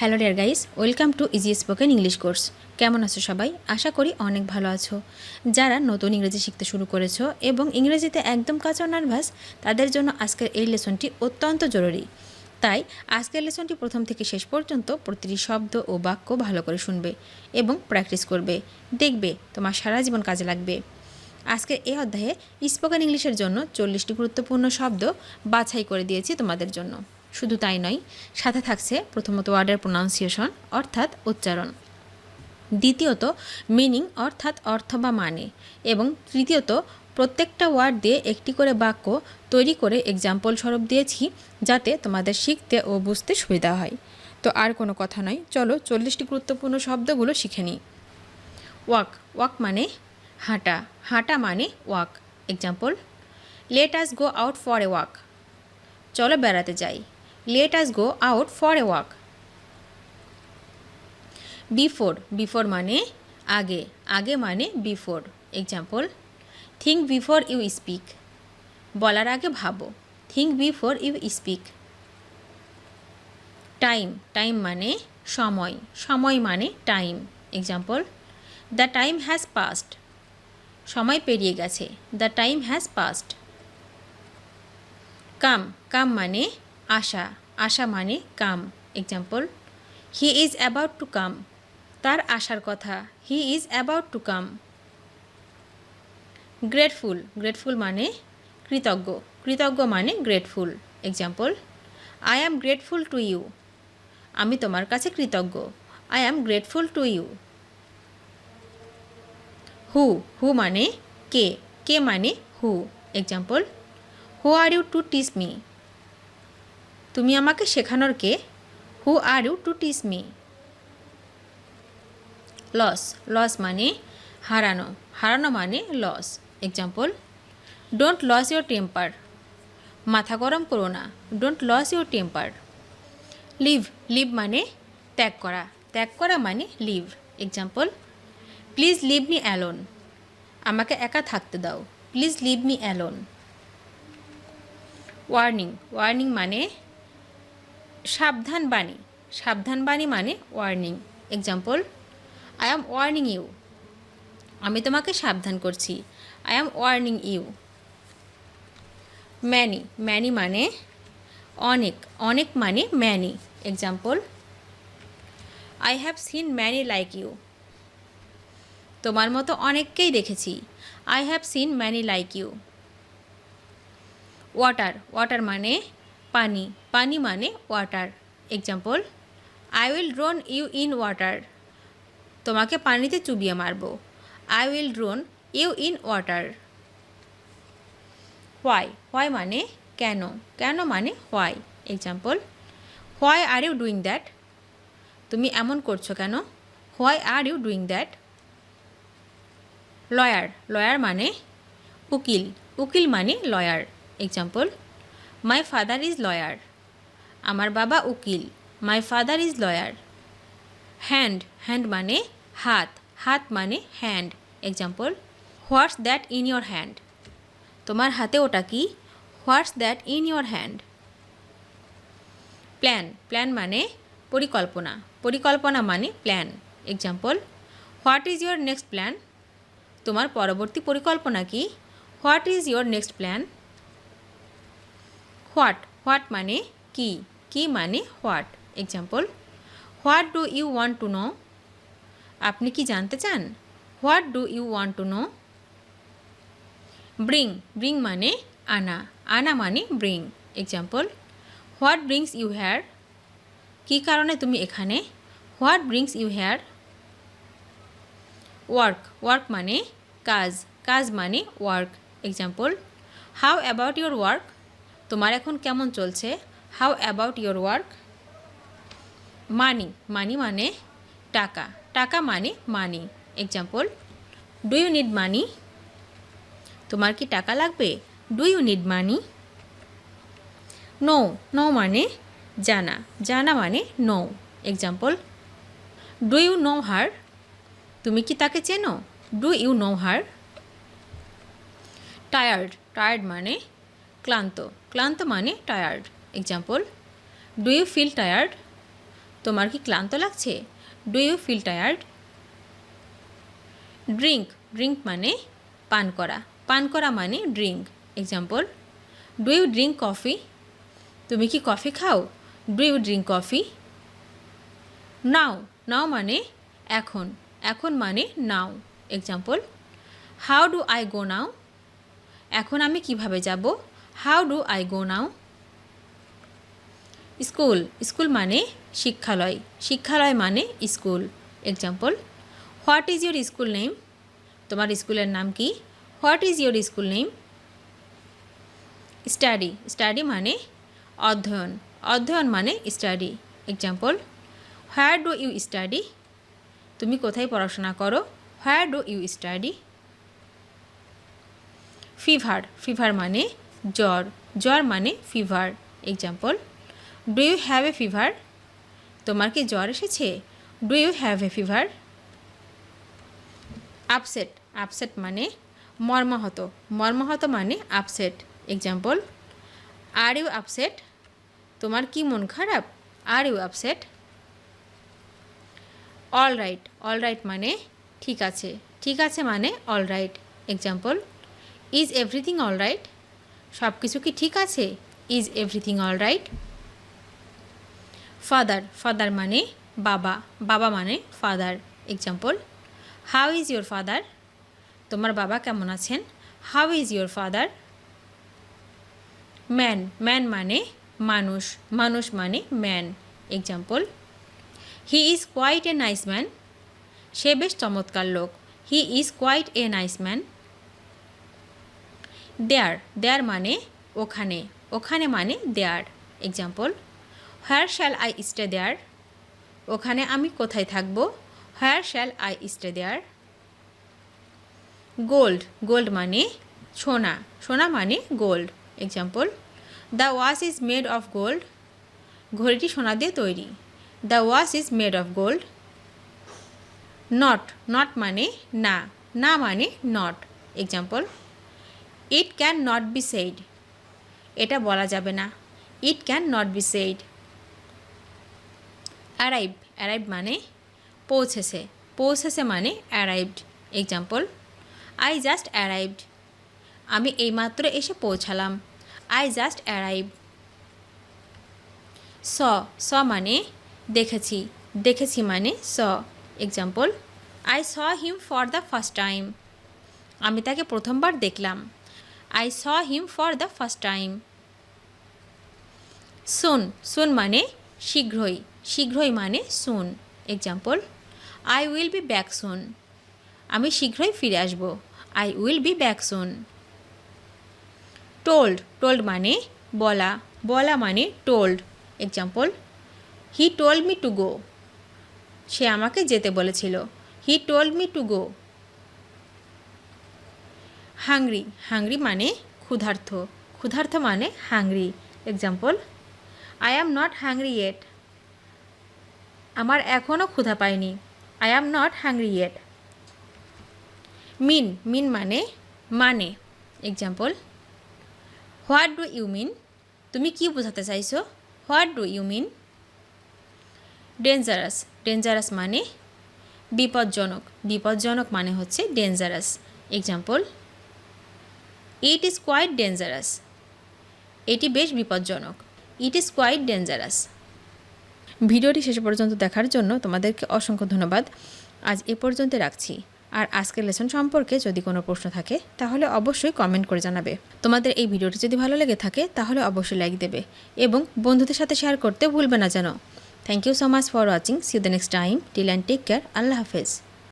Hello dear guys, welcome to easy spoken English course. কেমন আছো সবাই? আশা করি অনেক ভালো আছো। যারা নতুন ইংরেজি শিখতে শুরু করেছো এবং ইংরেজিতে একদম কাঁচা নার্ভাস, তাদের জন্য আজকের এই লেসনটি অত্যন্ত জরুরি। তাই আজকের লেসনটি প্রথম থেকে শেষ পর্যন্ত প্রতিটি শব্দ ও বাক্য ভালো করে শুনবে এবং প্র্যাকটিস করবে। দেখবে তোমার সারা জীবন কাজে লাগবে। আজকের এই অধ্যায়ে স্পোকেন ইংলিশের জন্য 40টি গুরুত্বপূর্ণ শব্দ বাছাই করে দিয়েছি তোমাদের জন্য। শুধু তাই নয়, সাথে থাকছে প্রথমত ওয়ার্ডের প্রোনাউন্সিয়েশন অর্থাৎ উচ্চারণ, দ্বিতীয়ত মিনিং অর্থাৎ অর্থ বা মানে, এবং তৃতীয়ত প্রত্যেকটা ওয়ার্ড দিয়ে একটি করে বাক্য তৈরি করে এক্সাম্পল স্বরূপ দিয়েছি, যাতে তোমাদের শিখতে ও বুঝতে সুবিধা হয়। তো আর কোনো কথা নয়, চলো 40টি গুরুত্বপূর্ণ শব্দগুলো শিখে নিই। ওয়াক, ওয়াক মানে হাঁটা, হাঁটা মানে walk. Example, let us go out for a walk. চলো বেড়াতে যাই। Let us go out for a walk. Before, before মানে আগে, আগে মানে before. Example, think before you speak. বলার আগে ভাবো। Think before you speak. Time, time মানে সময়, সময় মানে time. Example, the time has passed. সময় পেরিয়ে গেছে। The time has passed. Come, come মানে আসা, আসা মানে come. Example, he is about to come. তার আসার কথা। He is about to come. Grateful, grateful মানে কৃতজ্ঞ, কৃতজ্ঞ মানে grateful. Example, I am grateful to you. আমি তোমার কাছে কৃতজ্ঞ। I am grateful to you. Who, who মানে কে, কে মানে who. Example, who are you to teach me. তুমি আমাকে শেখানোর কে? Who are you to teach me. Loss, loss মানে হারানো, হারানো মানে loss. Example, don't loss your temper. মাথা গরম করো না। Don't loss your temper. Leave, leave মানে ত্যাগ করা, ত্যাগ করা মানে leave. Example, please leave me alone. আমাকে একা থাকতে দাও। Please leave me alone. Warning, warning মানে সাবধান বাণী, সাবধান বাণী মানে warning. Example, I am warning you. আমি তোমাকে সাবধান করছি। I am warning you. Many, many মানে অনেক, অনেক মানে many. Example, I have seen many like you. তোমার মতো অনেককেই দেখেছি। I have seen many like you. Water, water মানে পানি, পানি মানে water. Example, I will drown you in water. তোমাকে পানিতে চুবিয়ে মারব। I will drown you in water. Why, why মানে কেন, কেন মানে why. Example, why are you doing that. তুমি এমন করছো কেন? Why are you doing that. Lawyer, lawyer মানে উকিল, উকিল মানে lawyer. Example, my father is lawyer. আমার বাবা উকিল। My father is lawyer. Hand, hand মানে হাত, হাত মানে hand. Example, what's that in your hand. তোমার হাতে ওটা কি? What's that in your hand. Plan, plan মানে পরিকল্পনা, পরিকল্পনা মানে plan. Example, what is your next plan. তোমার পরবর্তী পরিকল্পনা কি? What is your next plan. What, what মানে কি, কি মানে what. Example, what do you want to know. আপনি কি জানতে চান? What do you want to know. Bring, bring মানে আনা, আনা মানে bring. Example, what brings you here. কী কারণে তুমি এখানে? What brings you here. Work, work মানে কাজ, কাজ মানে work. Example, how about your work. তোমার এখন কেমন চলছে? How about your work. Money, money মানে টাকা, টাকা মানে money. Example, do you need money. তোমার কি টাকা লাগবে? Do you need money. Know, know মানে জানা, জানা মানে know. Example, do you know হার। তুমি কি তাকে চেনো? Do you know her. Tired, tired মানে ক্লান্ত, ক্লান্ত মানে tired. Example, do you feel tired. তোমার কি ক্লান্ত লাগছে? Do you feel tired? Drink, drink মানে পান করা, পান করা মানে drink. Example, do you drink coffee? তুমি কি কফি খাও? Do you drink coffee? Now, now মানে এখন, এখন মানে now. Example, how do I go now? এখন আমি কিভাবে যাব? How do I go now? School, school মানে শিক্ষালয়, শিক্ষালয় মানে school. Example, what is your school name? তোমার স্কুলের নাম কি? What is your school name? Study, study মানে অধ্যয়ন, অধ্যয়ন মানে study. Example, where do you study? তুমি কোথায় পড়াশোনা করো? Where do you study? Fever, fever মানে জ্বর, জ্বর মানে fever. Example, do you have a fever? তোমার কি জ্বর এসেছে? Do you have a fever? Upset, upset মানে মর্মাহত, মর্মাহত মানে upset. Example, are you upset? তোমার কি মন খারাপ? Are you upset? All right, all right মানে ঠিক আছে, ঠিক আছে মানে all right. Example, is everything all right? সব কিছু কি ঠিক আছে? Is everything all right? Father, father মানে বাবা, বাবা মানে father. Example, how is your father? তোমার বাবা কেমন আছেন? How is your father? Man, man মানে মানুষ, মানুষ মানে man. Example, he is quite a nice man? সে বেশ চমৎকার লোক। He is quite a nice man. There, there মানে ওখানে, ওখানে মানে there. Example, where shall I stay there? ওখানে আমি কোথায় থাকবো? Where shall I stay there? Gold, gold মানে সোনা, সোনা মানে gold. Example, the watch is made of gold? ঘড়িটি সোনা দিয়ে তৈরি। The watch is made of gold. Not, not মানে না, না মানে not. Example, it can not be said? এটা বলা যাবে না। It can not be said. Arrive, arrive মানে পৌঁছেছে, পৌঁছেছে মানে arrived. Example, I just arrived? আমি এইমাত্র এসে পৌঁছালাম। I just arrive. Saw, saw মানে দেখেছি, দেখেছি মানে saw. Example, I saw him for the first time? আমি তাকে প্রথমবার দেখলাম। I saw him for the first time. Soon, soon মানে শীঘ্রই, শীঘ্রই মানে soon. Example, I will be back সুন? আমি শীঘ্রই ফিরে আসব। I will be back soon. Told, told মানে বলা, বলা মানে told. Example, he told me to go? সে আমাকে যেতে বলেছিল। He told me to go. Hungry, hungry মানে ক্ষুধার্ত, ক্ষুধার্ত মানে hungry. Example, I am not hungry yet? আমার এখনও ক্ষুধা পায়নি। I am not hungry yet. Mean, mean মানে মানে। Example, what do you mean? তুমি কি বোঝাতে চাইছো? What do you mean? Dangerous, dangerous মানে বিপজ্জনক, বিপজ্জনক মানে হচ্ছে dangerous. Example, it is quite dangerous? এটি বেশ বিপজ্জনক। It is quite dangerous. ভিডিওটি শেষ পর্যন্ত দেখার জন্য তোমাদেরকে অসংখ্য ধন্যবাদ। আজ এ পর্যন্ত রাখছি। আর আজকের লেসন সম্পর্কে যদি কোনো প্রশ্ন থাকে তাহলে অবশ্যই কমেন্ট করে জানাবে। তোমাদের এই ভিডিওটি যদি ভালো লেগে থাকে তাহলে অবশ্যই লাইক দেবে এবং বন্ধুদের সাথে শেয়ার করতে ভুলবে না যেন। Thank you so much for watching. See you the next time. Till and take care. আল্লাহ হাফেজ।